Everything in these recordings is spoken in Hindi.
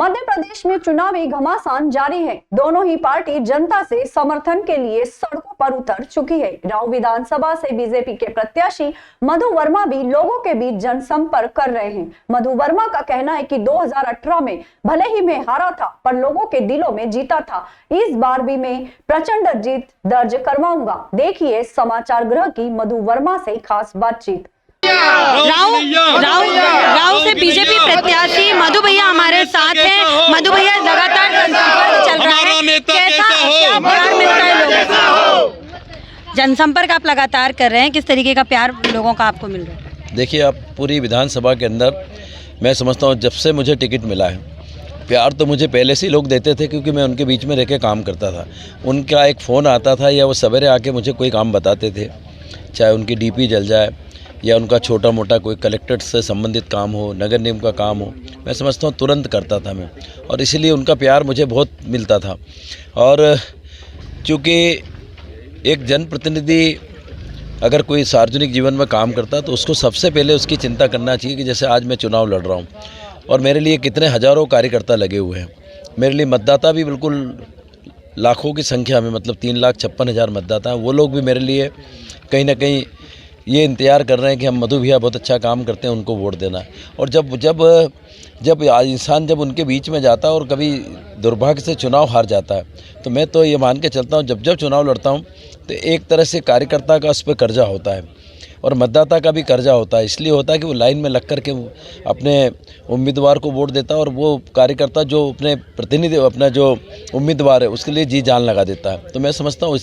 मध्य प्रदेश में चुनावी घमासान जारी है। दोनों ही पार्टी जनता से समर्थन के लिए सड़कों पर उतर चुकी है। राऊ विधानसभा से बीजेपी के प्रत्याशी मधु वर्मा भी लोगों के बीच जनसंपर्क कर रहे हैं। मधु वर्मा का कहना है कि 2018 में भले ही मैं हारा था, पर लोगों के दिलों में जीता था। इस बार भी मैं प्रचंड जीत दर्ज करवाऊंगा। देखिए समाचार गृह की मधु वर्मा से खास बातचीत। राऊ से बीजेपी प्रत्याशी मधु भैया हमारे साथ हैं। मधु भैया लगातार जनसंपर्क चल रहा है, कैसा क्या प्यार मिलता है लोगों को? जनसंपर्क आप लगातार कर रहे हैं, किस तरीके का प्यार लोगों का आपको मिल रहा है? देखिए, आप पूरी विधानसभा के अंदर मैं समझता हूँ जब से मुझे टिकट मिला है, प्यार तो मुझे पहले से ही लोग देते थे, क्योंकि मैं उनके बीच में रह के काम करता था। उनका एक फ़ोन आता था या वो सवेरे आके मुझे कोई काम बताते थे, चाहे उनकी डीपी जल जाए या उनका छोटा मोटा कोई कलेक्ट्रेट से संबंधित काम हो, नगर निगम का काम हो, मैं समझता हूँ तुरंत करता था मैं, और इसीलिए उनका प्यार मुझे बहुत मिलता था। और चूँकि एक जनप्रतिनिधि अगर कोई सार्वजनिक जीवन में काम करता है तो उसको सबसे पहले उसकी चिंता करना चाहिए कि जैसे आज मैं चुनाव लड़ रहा हूँ और मेरे लिए कितने हज़ारों कार्यकर्ता लगे हुए हैं, मेरे लिए मतदाता भी बिल्कुल लाखों की संख्या में, मतलब 3,56,000 मतदाता हैं। वो लोग भी मेरे लिए कहीं ना कहीं ये इंतज़ार कर रहे हैं कि हम मधु भैया बहुत अच्छा काम करते हैं, उनको वोट देना। और जब इंसान जब उनके बीच में जाता है और कभी दुर्भाग्य से चुनाव हार जाता है, तो मैं तो ये मान के चलता हूँ जब चुनाव लड़ता हूँ तो एक तरह से कार्यकर्ता का उस पर कर्जा होता है और मतदाता का भी कर्जा होता है। इसलिए होता है कि वो लाइन में लग कर के अपने उम्मीदवार को वोट देता है और वो कार्यकर्ता जो अपने प्रतिनिधि, अपना जो उम्मीदवार है, उसके लिए जी जान लगा देता है। तो मैं समझता हूँ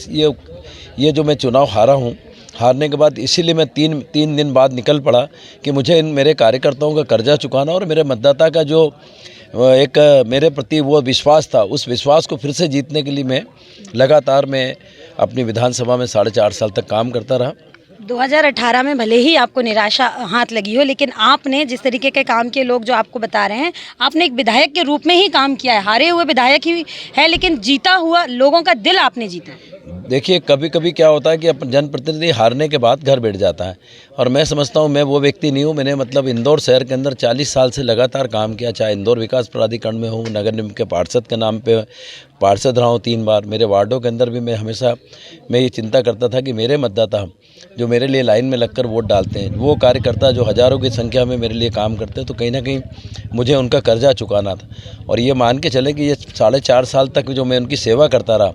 ये जो मैं चुनाव हारा हूँ, हारने के बाद इसीलिए मैं तीन दिन बाद निकल पड़ा कि मुझे इन मेरे कार्यकर्ताओं का कर्जा चुकाना और मेरे मतदाता का जो एक मेरे प्रति वो विश्वास था, उस विश्वास को फिर से जीतने के लिए मैं लगातार अपनी विधानसभा में 4.5 साल तक काम करता रहा। 2018 में भले ही आपको निराशा हाथ लगी हो, लेकिन आपने जिस तरीके के काम किए, लोग जो आपको बता रहे हैं, आपने एक विधायक के रूप में ही काम किया है। हारे हुए विधायक ही है, लेकिन जीता हुआ लोगों का दिल आपने जीता है। देखिए, कभी कभी क्या होता है कि जनप्रतिनिधि हारने के बाद घर बैठ जाता है, और मैं समझता हूँ मैं वो व्यक्ति नहीं हूँ। मैंने मतलब इंदौर शहर के अंदर 40 साल से लगातार काम किया, चाहे इंदौर विकास प्राधिकरण में हूँ, नगर निगम के पार्षद के नाम पे पार्षद रहा हूँ 3 बार। मेरे वार्डों के अंदर भी मैं हमेशा ये चिंता करता था कि मेरे मतदाता जो मेरे लिए लाइन में लगकर वोट डालते हैं, वो कार्यकर्ता जो हज़ारों की संख्या में मेरे लिए काम करते हैं, तो कहीं ना कहीं मुझे उनका कर्जा चुकाना था। और ये मान के चले कि ये 4.5 साल तक जो मैं उनकी सेवा करता रहा,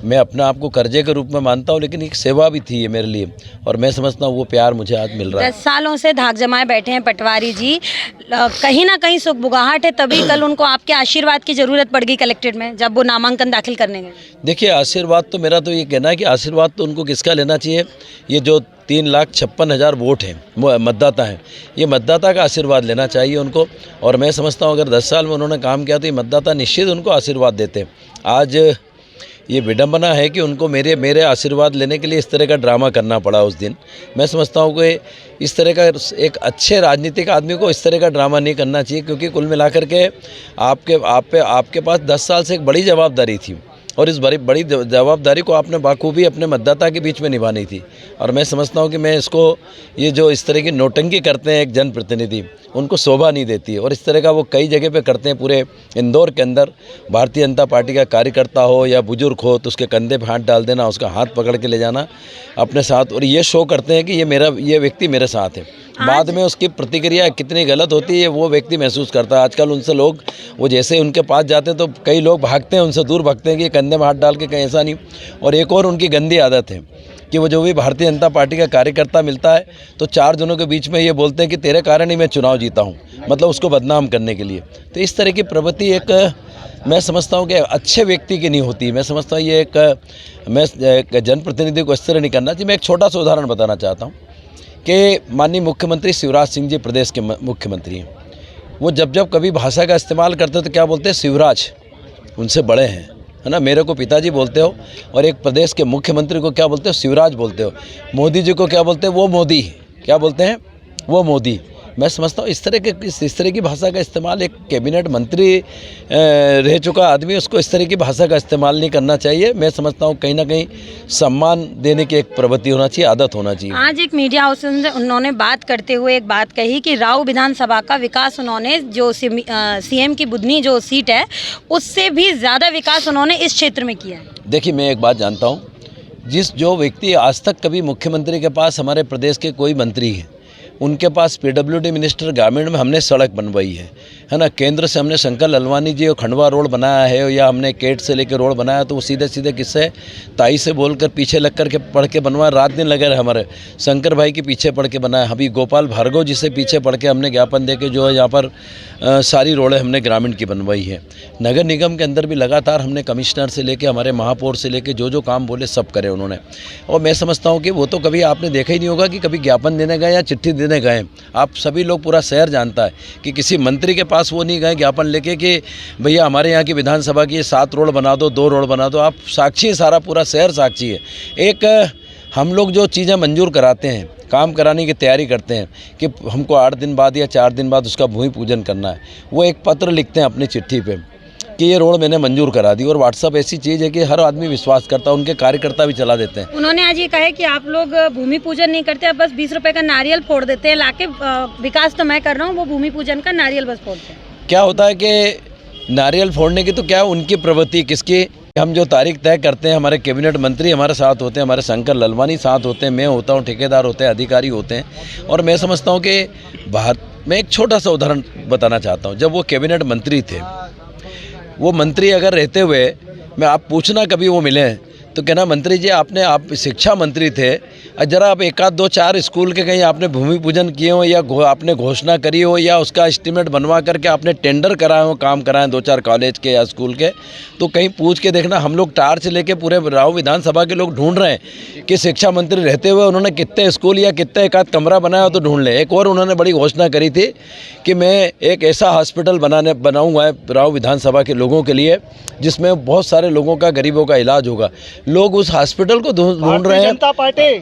मैं अपने आप को कर्जे के रूप में मानता हूँ, लेकिन एक सेवा भी थी ये मेरे लिए, और मैं समझता हूँ वो प्यार मुझे आज मिल रहा है। 10 सालों से धाक जमाए बैठे हैं पटवारी जी, कहीं ना कहीं सुखबुगाहट है, तभी कल उनको आपके आशीर्वाद की ज़रूरत पड़ गई कलेक्ट्रेट में जब वो नामांकन दाखिल करने गए। देखिए, आशीर्वाद तो मेरा तो ये कहना है कि आशीर्वाद तो उनको किसका लेना चाहिए, ये जो 3,56,000 वोट हैं, मतदाता हैं, ये मतदाता का आशीर्वाद लेना चाहिए उनको। और मैं समझता हूँ अगर 10 साल में उन्होंने काम किया तो ये मतदाता निश्चित उनको आशीर्वाद देते हैं। आज ये विडंबना है कि उनको मेरे आशीर्वाद लेने के लिए इस तरह का ड्रामा करना पड़ा उस दिन। मैं समझता हूँ कि इस तरह का एक अच्छे राजनीतिक आदमी को इस तरह का ड्रामा नहीं करना चाहिए, क्योंकि कुल मिलाकर के आपके पास 10 साल से एक बड़ी जवाबदारी थी, और इस बड़ी जवाबदारी को आपने बाखूबी अपने मतदाता के बीच में निभानी थी। और मैं समझता हूँ कि मैं ये जो इस तरह की नौटंकी करते हैं एक जनप्रतिनिधि, उनको शोभा नहीं देती है। और इस तरह का वो कई जगह पे करते हैं पूरे इंदौर के अंदर। भारतीय जनता पार्टी का कार्यकर्ता हो या बुजुर्ग हो तो उसके कंधे पे हाथ डाल देना, उसका हाथ पकड़ के ले जाना अपने साथ, और ये शो करते हैं कि ये व्यक्ति मेरे साथ है। बाद में उसकी प्रतिक्रिया कितनी गलत होती है वो व्यक्ति महसूस करता है। आजकल उनसे लोग वो जैसे उनके पास जाते हैं तो कई लोग भागते हैं, उनसे दूर भागते हैं कि कंधे में हाथ डाल के कहीं ऐसा नहीं। और एक और उनकी गंदी आदत है कि वो जो भी भारतीय जनता पार्टी का कार्यकर्ता मिलता है तो 4 जनों के बीच में ये बोलते हैं कि तेरे कारण ही मैं चुनाव जीता हूँ, मतलब उसको बदनाम करने के लिए। तो इस तरह की प्रवृत्ति मैं समझता हूँ कि अच्छे व्यक्ति की नहीं होती। मैं समझता हूँ ये एक जनप्रतिनिधि को इस तरह नहीं करना चाहिए। मैं एक छोटा सा उदाहरण बताना चाहता हूँ कि माननीय मुख्यमंत्री शिवराज सिंह जी प्रदेश के मुख्यमंत्री हैं। वो जब कभी भाषा का इस्तेमाल करते तो क्या बोलते हैं, शिवराज, उनसे बड़े हैं, है ना। मेरे को पिताजी बोलते हो, और एक प्रदेश के मुख्यमंत्री को क्या बोलते हो, शिवराज बोलते हो। मोदी जी को क्या बोलते हैं, वो मोदी। क्या बोलते हैं, वो मोदी। मैं समझता हूँ इस तरह की भाषा का इस्तेमाल एक कैबिनेट मंत्री रह चुका आदमी, उसको इस तरह की भाषा का इस्तेमाल नहीं करना चाहिए। मैं समझता हूँ कहीं ना कहीं सम्मान देने की एक प्रवृत्ति होना चाहिए, आदत होना चाहिए। आज एक मीडिया हाउस में उन्होंने बात करते हुए एक बात कही कि राव विधानसभा का विकास उन्होंने जो सीएम की बुधनी जो सीट है उससे भी ज़्यादा विकास उन्होंने इस क्षेत्र में किया है। देखिए, मैं एक बात जानता हूँ, जो व्यक्ति आज तक कभी मुख्यमंत्री के पास, हमारे प्रदेश के कोई मंत्री है, उनके पास पीडब्ल्यूडी मिनिस्टर ग्रामीण में हमने सड़क बनवाई है ना, केंद्र से हमने शंकर ललवानी जी खंडवा रोड बनाया है, या हमने केट से लेकर रोड बनाया, तो वो सीधे सीधे किससे ताई से बोलकर पीछे लग कर के पढ़ के बनवाया, रात दिन लगे रहे हमारे शंकर भाई के पीछे पढ़ के बनाया। अभी गोपाल भार्गव जी से पीछे पढ़ के हमने ज्ञापन दे के जो है यहाँ पर सारी रोडें हमने ग्रामीण की बनवाई है। नगर निगम के अंदर भी लगातार हमने कमिश्नर से लेके हमारे महापौर से लेके जो काम बोले सब करे उन्होंने। और मैं समझता हूँ कि वो तो कभी आपने देखा ही नहीं होगा कि कभी ज्ञापन देने गए या चिट्ठी देने गए। आप सभी लोग, पूरा शहर जानता है कि किसी मंत्री के पास वो नहीं गए ज्ञापन लेके कि भैया हमारे यहाँ की विधानसभा की 7 रोड बना दो, 2 रोड बना दो। आप साक्षी, सारा पूरा शहर साक्षी है। एक हम लोग जो चीज़ें मंजूर कराते हैं, काम कराने की तैयारी करते हैं कि हमको 8 दिन बाद या 4 दिन बाद उसका भूमि पूजन करना है, वो एक पत्र लिखते हैं अपनी चिट्ठी पे कि ये रोड मैंने मंजूर करा दी। और व्हाट्सअप ऐसी चीज़ है कि हर आदमी विश्वास करता है, उनके कार्यकर्ता भी चला देते हैं। उन्होंने आज ये कहा है कि आप लोग भूमि पूजन नहीं करते, आप बस 20 रुपए का नारियल फोड़ देते हैं लाके, विकास तो मैं कर रहा हूँ, वो भूमि पूजन का नारियल बस फोड़ते हैं। क्या होता है कि नारियल फोड़ने की तो क्या उनकी प्रवृत्ति, किसकी, हम जो तारीख तय करते हैं, हमारे कैबिनेट मंत्री हमारे साथ होते हैं, हमारे शंकर ललवानी साथ होते हैं, मैं होता हूँ, ठेकेदार होते हैं, अधिकारी होते हैं। और मैं समझता हूँ कि मैं एक छोटा सा उदाहरण बताना चाहता हूँ। जब वो कैबिनेट मंत्री थे, वो मंत्री अगर रहते हुए मैं आप पूछना कभी वो मिले तो कहना मंत्री जी आप शिक्षा मंत्री थे, जरा आप 1 आध 2 4 स्कूल के कहीं आपने भूमि पूजन किए हो, या आपने घोषणा करी हो, या उसका एस्टीमेट बनवा करके आपने टेंडर कराए हो, काम कराए 2-4 कॉलेज के या स्कूल के, तो कहीं पूछ के देखना। हम लोग टार्च लेके पूरे राव विधानसभा के लोग ढूंढ रहे हैं कि शिक्षा मंत्री रहते हुए उन्होंने कितने स्कूल या कितने 1 आध कमरा बनाया हो तो ढूंढ लें। एक और उन्होंने बड़ी घोषणा करी थी कि मैं एक ऐसा हॉस्पिटल बनाऊँगा राव विधानसभा के लोगों के लिए जिसमें बहुत सारे लोगों का, गरीबों का इलाज होगा। लोग उस हॉस्पिटल को ढूंढ रहे हैं। जनता पार्टी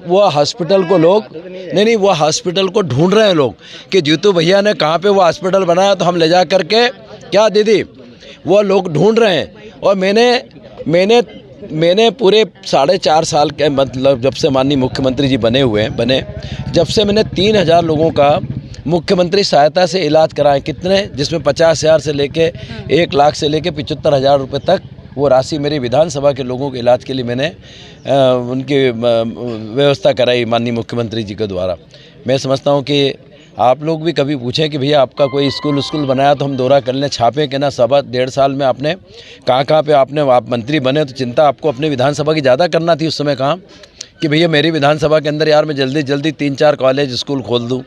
वो हॉस्पिटल को लोग नहीं, वो हॉस्पिटल को ढूंढ रहे हैं लोग कि जीतू भैया ने कहाँ पे वो हॉस्पिटल बनाया तो हम ले जा करके क्या दीदी, वो लोग ढूंढ रहे हैं। और मैंने पूरे 4.5 साल के, मतलब जब से माननीय मुख्यमंत्री जी बने, जब से मैंने 3000 लोगों का मुख्यमंत्री सहायता से इलाज कराए। कितने? जिसमें 50,000 से लेके 1 लाख से लेके 75,000 रुपये तक वो राशि मेरी विधानसभा के लोगों के इलाज के लिए मैंने उनकी व्यवस्था कराई माननीय मुख्यमंत्री जी के द्वारा। मैं समझता हूँ कि आप लोग भी कभी पूछें कि भैया आपका कोई स्कूल बनाया तो हम दौरा कर लें, छापें कि ना। 1.5 साल में आपने कहाँ पे आप मंत्री बने, तो चिंता आपको अपने विधानसभा की ज़्यादा करना थी उस समय। कहाँ कि भैया मेरी विधानसभा के अंदर यार मैं जल्दी 3-4 कॉलेज स्कूल खोल दूं,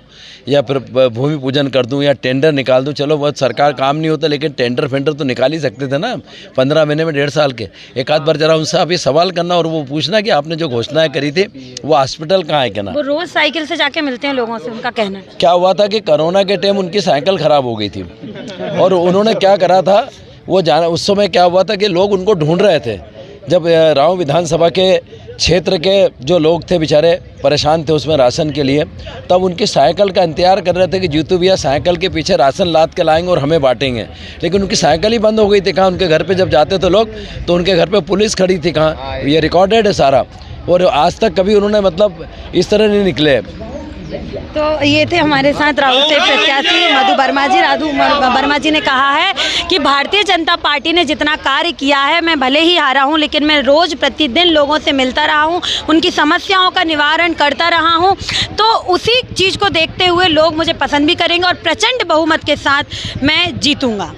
या फिर भूमि पूजन कर दूं, या टेंडर निकाल दूं। चलो बहुत सरकार काम नहीं होता, लेकिन टेंडर तो निकाल ही सकते थे ना 15 महीने में 1.5 साल के। एक आध बार जरा उनसे अभी सवाल करना और वो पूछना कि आपने जो घोषणाएं करी थी वो हॉस्पिटल कहाँ है क्या ना। वो रोज साइकिल से जाके मिलते हैं लोगों से, उनका कहना है। क्या हुआ था कि कोरोना के टाइम उनकी साइकिल ख़राब हो गई थी, और उन्होंने क्या करा था वो जाना। उस समय क्या हुआ था कि लोग उनको ढूंढ रहे थे। जब राव विधानसभा के क्षेत्र के जो लोग थे बेचारे परेशान थे उसमें राशन के लिए, तब उनकी साइकिल का इंतजार कर रहे थे कि जीतू भैया साइकिल के पीछे राशन लाद के लाएंगे और हमें बांटेंगे। लेकिन उनकी साइकिल ही बंद हो गई थी। कहाँ उनके घर पे जब जाते थे लोग तो उनके घर पे पुलिस खड़ी थी। कहाँ, ये रिकॉर्डेड है सारा। और आज तक कभी उन्होंने मतलब इस तरह नहीं निकले। तो ये थे हमारे साथ राहुल से प्रत्याशी मधु वर्मा जी। वर्मा जी ने कहा है कि भारतीय जनता पार्टी ने जितना कार्य किया है, मैं भले ही हारा हूं लेकिन मैं रोज प्रतिदिन लोगों से मिलता रहा हूं, उनकी समस्याओं का निवारण करता रहा हूं। तो उसी चीज़ को देखते हुए लोग मुझे पसंद भी करेंगे और प्रचंड बहुमत के साथ मैं जीतूंगा।